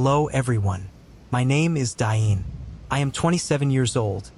Hello everyone. My name is Diane. I am 27 years old,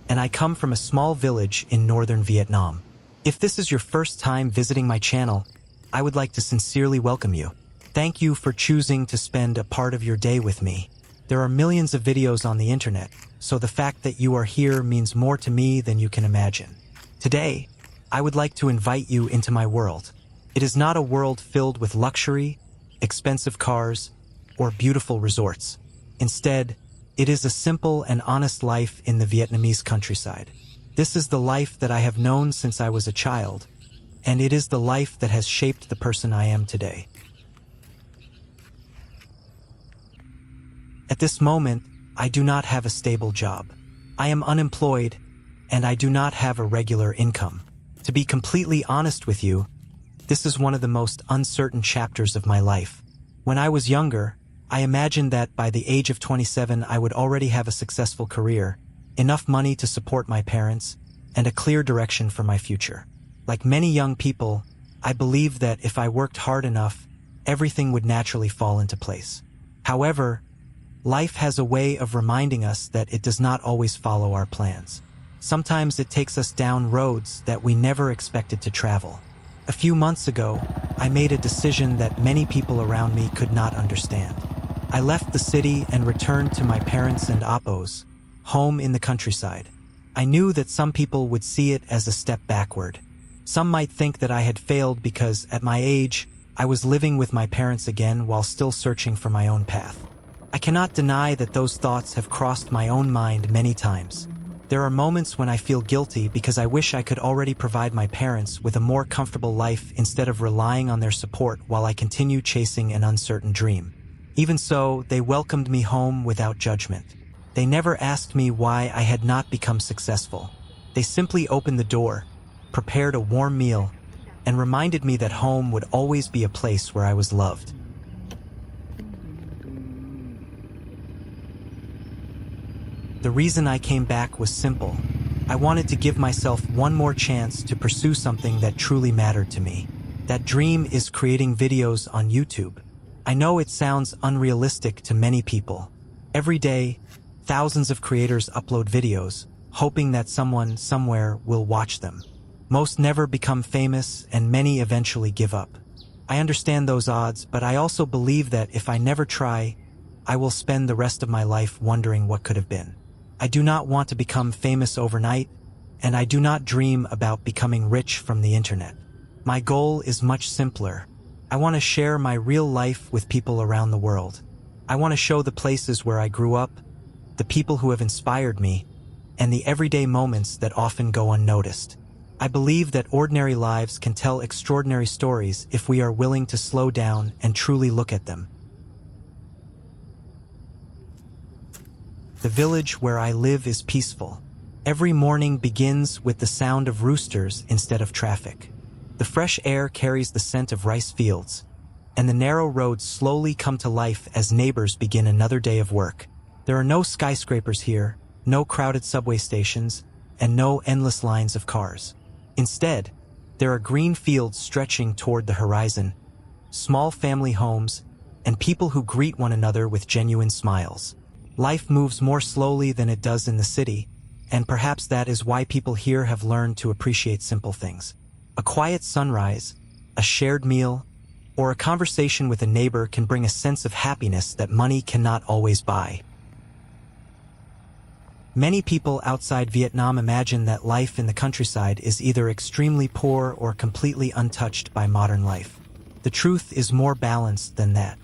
and I come from a small village in northern Vietnam. If this is your first time visiting my channel, I would like to sincerely welcome you. Thank you for choosing to spend a part of your day with me. There are millions of videos on the internet, so the fact that you are here means more to me than you can imagine. Today, I would like to invite you into my world. It is not a world filled with luxury, expensive cars, or beautiful resorts. Instead, it is a simple and honest life in the Vietnamese countryside. This is the life that I have known since I was a child, and it is the life that has shaped the person I am today. At this moment, I do not have a stable job. I am unemployed, and I do not have a regular income. To be completely honest with you, this is one of the most uncertain chapters of my life. When I was younger, I imagined that by the age of 27 I would already have a successful career, enough money to support my parents, and a clear direction for my future. Like many young people, I believed that if I worked hard enough, everything would naturally fall into place. However, life has a way of reminding us that it does not always follow our plans. Sometimes it takes us down roads that we never expected to travel. A few months ago, I made a decision that many people around me could not understand. I left the city and returned to my parents and Appo's home in the countryside. I knew that some people would see it as a step backward. Some might think that I had failed because, at my age, I was living with my parents again while still searching for my own path. I cannot deny that those thoughts have crossed my own mind many times. There are moments when I feel guilty because I wish I could already provide my parents with a more comfortable life instead of relying on their support while I continue chasing an uncertain dream. Even so, they welcomed me home without judgment. They never asked me why I had not become successful. They simply opened the door, prepared a warm meal, and reminded me that home would always be a place where I was loved. The reason I came back was simple. I wanted to give myself one more chance to pursue something that truly mattered to me. That dream is creating videos on YouTube. I know it sounds unrealistic to many people. Every day, thousands of creators upload videos, hoping that someone somewhere will watch them. Most never become famous, and many eventually give up. I understand those odds, but I also believe that if I never try, I will spend the rest of my life wondering what could have been. I do not want to become famous overnight, and I do not dream about becoming rich from the internet. My goal is much simpler. I want to share my real life with people around the world. I want to show the places where I grew up, the people who have inspired me, and the everyday moments that often go unnoticed. I believe that ordinary lives can tell extraordinary stories if we are willing to slow down and truly look at them. The village where I live is peaceful. Every morning begins with the sound of roosters instead of traffic. The fresh air carries the scent of rice fields, and the narrow roads slowly come to life as neighbors begin another day of work. There are no skyscrapers here, no crowded subway stations, and no endless lines of cars. Instead, there are green fields stretching toward the horizon, small family homes, and people who greet one another with genuine smiles. Life moves more slowly than it does in the city, and perhaps that is why people here have learned to appreciate simple things. A quiet sunrise, a shared meal, or a conversation with a neighbor can bring a sense of happiness that money cannot always buy. Many people outside Vietnam imagine that life in the countryside is either extremely poor or completely untouched by modern life. The truth is more balanced than that.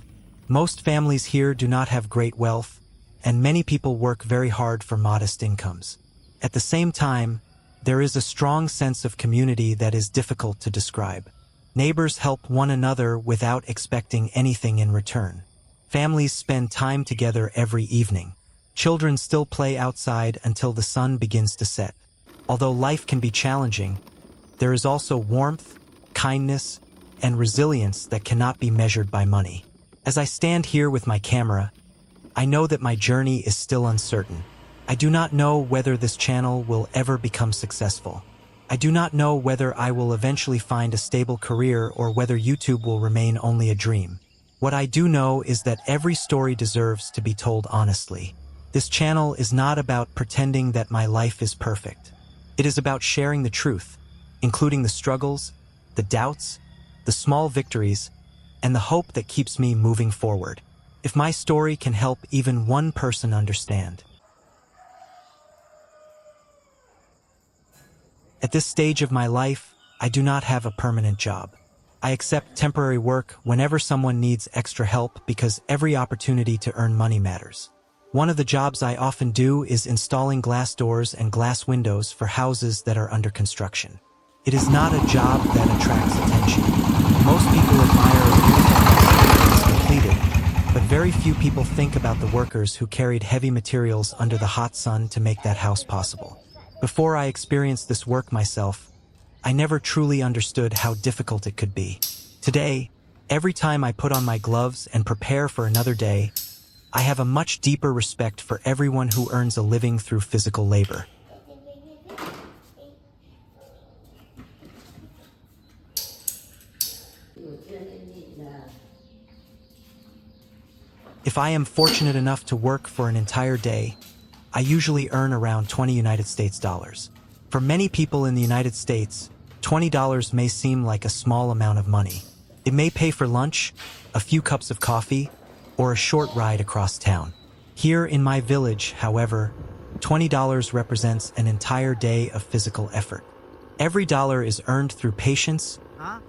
Most families here do not have great wealth, and many people work very hard for modest incomes. At the same time, there is a strong sense of community that is difficult to describe. Neighbors help one another without expecting anything in return. Families spend time together every evening. Children still play outside until the sun begins to set. Although life can be challenging, there is also warmth, kindness, and resilience that cannot be measured by money. As I stand here with my camera, I know that my journey is still uncertain. I do not know whether this channel will ever become successful. I do not know whether I will eventually find a stable career or whether YouTube will remain only a dream. What I do know is that every story deserves to be told honestly. This channel is not about pretending that my life is perfect. It is about sharing the truth, including the struggles, the doubts, the small victories, and the hope that keeps me moving forward. If my story can help even one person understand. At this stage of my life, I do not have a permanent job. I accept temporary work whenever someone needs extra help because every opportunity to earn money matters. One of the jobs I often do is installing glass doors and glass windows for houses that are under construction. It is not a job that attracts attention. Most people admire a beautiful house when it is completed, but very few people think about the workers who carried heavy materials under the hot sun to make that house possible. Before I experienced this work myself, I never truly understood how difficult it could be. Today, every time I put on my gloves and prepare for another day, I have a much deeper respect for everyone who earns a living through physical labor. If I am fortunate enough to work for an entire day, I usually earn around 20 United States dollars. For many people in the United States, $20 may seem like a small amount of money. It may pay for lunch, a few cups of coffee, or a short ride across town. Here in my village, however, $20 represents an entire day of physical effort. Every dollar is earned through patience,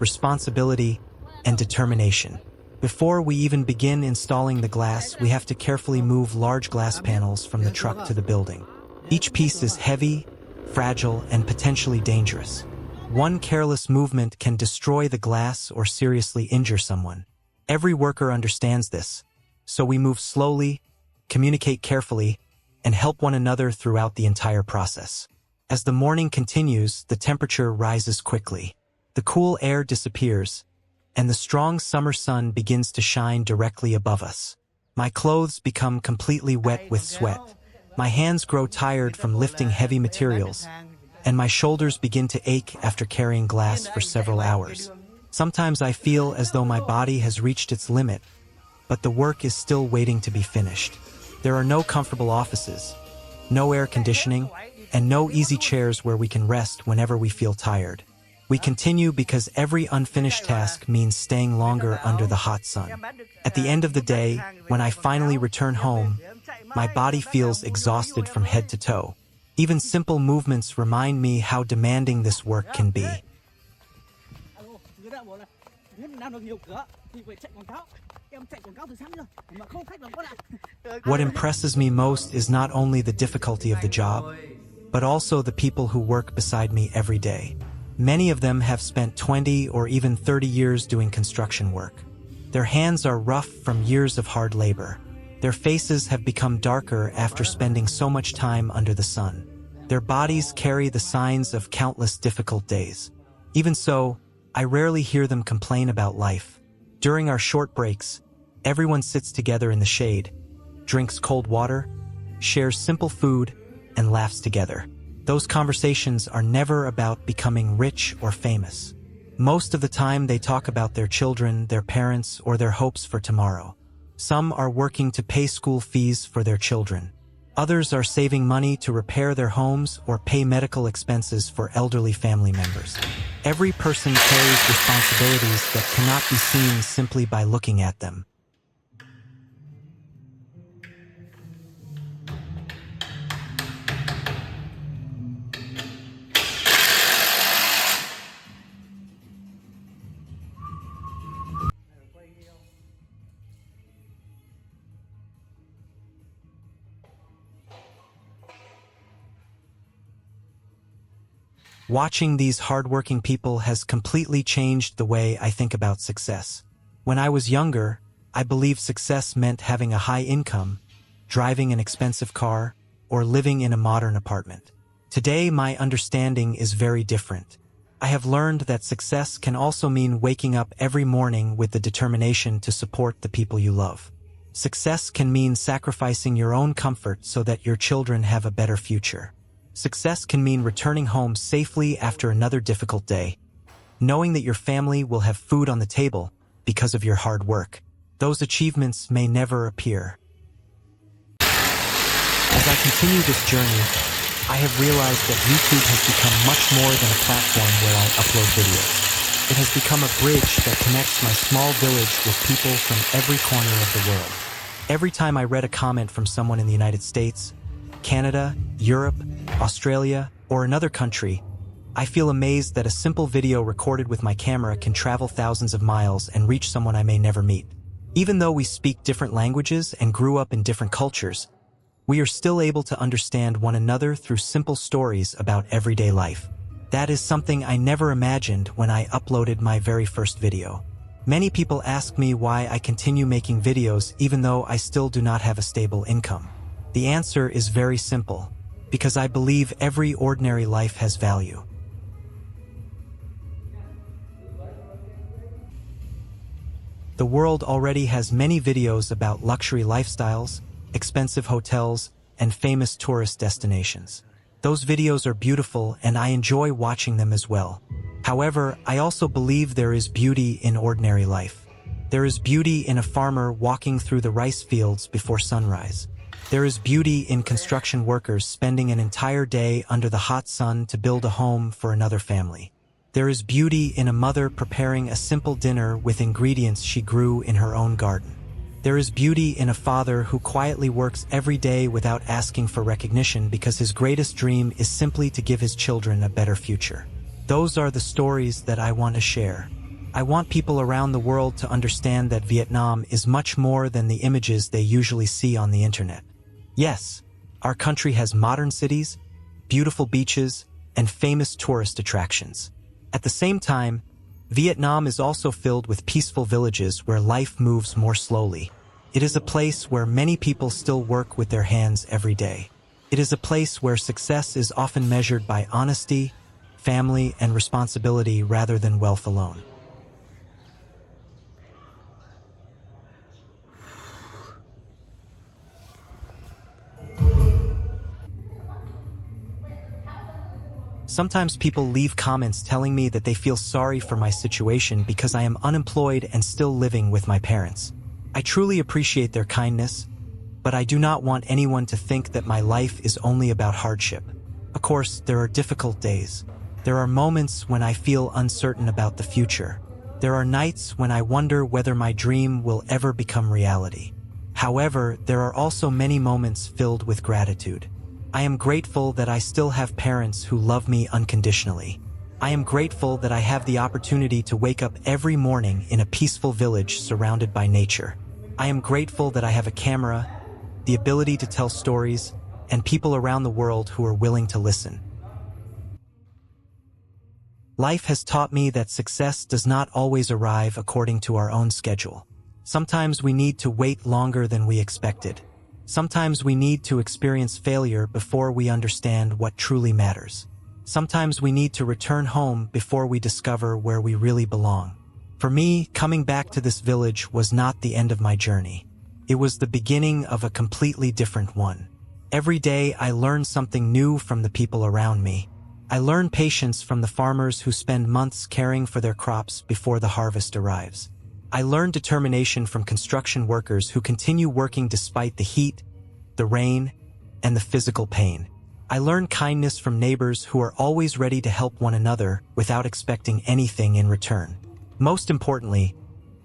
responsibility, and determination. Before we even begin installing the glass, we have to carefully move large glass panels from the truck to the building. Each piece is heavy, fragile, and potentially dangerous. One careless movement can destroy the glass or seriously injure someone. Every worker understands this, so we move slowly, communicate carefully, and help one another throughout the entire process. As the morning continues, the temperature rises quickly. The cool air disappears, and the strong summer sun begins to shine directly above us. My clothes become completely wet with sweat. My hands grow tired from lifting heavy materials, and my shoulders begin to ache after carrying glass for several hours. Sometimes I feel as though my body has reached its limit, but the work is still waiting to be finished. There are no comfortable offices, no air conditioning, and no easy chairs where we can rest whenever we feel tired. We continue because every unfinished task means staying longer under the hot sun. At the end of the day, when I finally return home, my body feels exhausted from head to toe. Even simple movements remind me how demanding this work can be. What impresses me most is not only the difficulty of the job, but also the people who work beside me every day. Many of them have spent 20 or even 30 years doing construction work. Their hands are rough from years of hard labor. Their faces have become darker after spending so much time under the sun. Their bodies carry the signs of countless difficult days. Even so, I rarely hear them complain about life. During our short breaks, everyone sits together in the shade, drinks cold water, shares simple food, and laughs together. Those conversations are never about becoming rich or famous. Most of the time they talk about their children, their parents, or their hopes for tomorrow. Some are working to pay school fees for their children. Others are saving money to repair their homes or pay medical expenses for elderly family members. Every person carries responsibilities that cannot be seen simply by looking at them. Watching these hardworking people has completely changed the way I think about success. When I was younger, I believed success meant having a high income, driving an expensive car, or living in a modern apartment. Today, my understanding is very different. I have learned that success can also mean waking up every morning with the determination to support the people you love. Success can mean sacrificing your own comfort so that your children have a better future. Success can mean returning home safely after another difficult day, knowing that your family will have food on the table because of your hard work. Those achievements may never appear. As I continue this journey, I have realized that YouTube has become much more than a platform where I upload videos. It has become a bridge that connects my small village with people from every corner of the world. Every time I read a comment from someone in the United States, Canada, Europe, Australia, or another country, I feel amazed that a simple video recorded with my camera can travel thousands of miles and reach someone I may never meet. Even though we speak different languages and grew up in different cultures, we are still able to understand one another through simple stories about everyday life. That is something I never imagined when I uploaded my very first video. Many people ask me why I continue making videos even though I still do not have a stable income. The answer is very simple, because I believe every ordinary life has value. The world already has many videos about luxury lifestyles, expensive hotels, and famous tourist destinations. Those videos are beautiful and I enjoy watching them as well. However, I also believe there is beauty in ordinary life. There is beauty in a farmer walking through the rice fields before sunrise. There is beauty in construction workers spending an entire day under the hot sun to build a home for another family. There is beauty in a mother preparing a simple dinner with ingredients she grew in her own garden. There is beauty in a father who quietly works every day without asking for recognition because his greatest dream is simply to give his children a better future. Those are the stories that I want to share. I want people around the world to understand that Vietnam is much more than the images they usually see on the internet. Yes, our country has modern cities, beautiful beaches, and famous tourist attractions. At the same time, Vietnam is also filled with peaceful villages where life moves more slowly. It is a place where many people still work with their hands every day. It is a place where success is often measured by honesty, family, and responsibility rather than wealth alone. Sometimes people leave comments telling me that they feel sorry for my situation because I am unemployed and still living with my parents. I truly appreciate their kindness, but I do not want anyone to think that my life is only about hardship. Of course, there are difficult days. There are moments when I feel uncertain about the future. There are nights when I wonder whether my dream will ever become reality. However, there are also many moments filled with gratitude. I am grateful that I still have parents who love me unconditionally. I am grateful that I have the opportunity to wake up every morning in a peaceful village surrounded by nature. I am grateful that I have a camera, the ability to tell stories, and people around the world who are willing to listen. Life has taught me that success does not always arrive according to our own schedule. Sometimes we need to wait longer than we expected. Sometimes we need to experience failure before we understand what truly matters. Sometimes we need to return home before we discover where we really belong. For me, coming back to this village was not the end of my journey. It was the beginning of a completely different one. Every day I learn something new from the people around me. I learn patience from the farmers who spend months caring for their crops before the harvest arrives. I learn determination from construction workers who continue working despite the heat, the rain, and the physical pain. I learn kindness from neighbors who are always ready to help one another without expecting anything in return. Most importantly,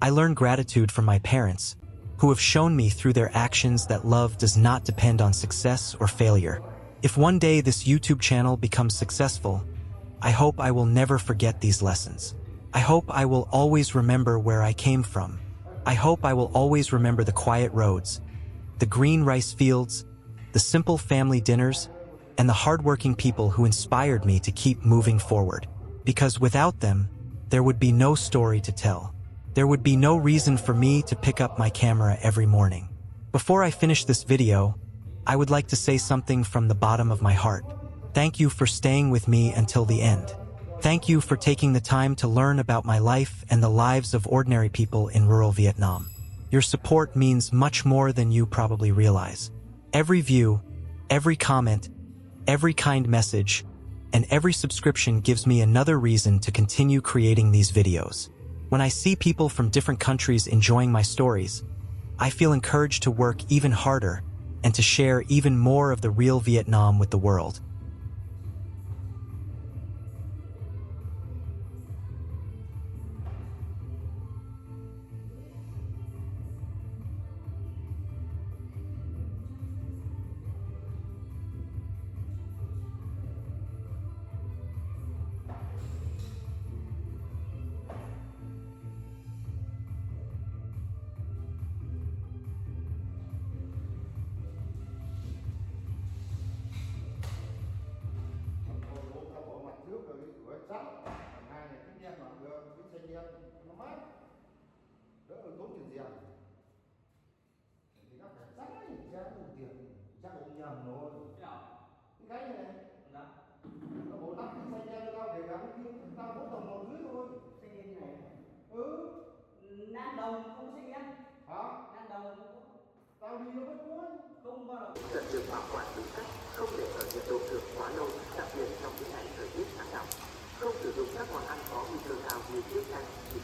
I learn gratitude from my parents, who have shown me through their actions that love does not depend on success or failure. If one day this YouTube channel becomes successful, I hope I will never forget these lessons. I hope I will always remember where I came from. I hope I will always remember the quiet roads, the green rice fields, the simple family dinners, and the hardworking people who inspired me to keep moving forward. Because without them, there would be no story to tell. There would be no reason for me to pick up my camera every morning. Before I finish this video, I would like to say something from the bottom of my heart. Thank you for staying with me until the end. Thank you for taking the time to learn about my life and the lives of ordinary people in rural Vietnam. Your support means much more than you probably realize. Every view, every comment, every kind message, and every subscription gives me another reason to continue creating these videos. When I see people from different countries enjoying my stories, I feel encouraged to work even harder and to share even more of the real Vietnam with the world. Nam đồng không có xe đen. Hả? Nam đồng không có. Tao đi nó mới cuốn. Không bao giờ. Cần được bảo quản đúng cách, không để ở nhiệt độ thường quá lâu, đặc biệt trong những ngày thời tiết nắng nóng. Không sử dụng các món ăn có nguy cơ cao như tiết canh, thịt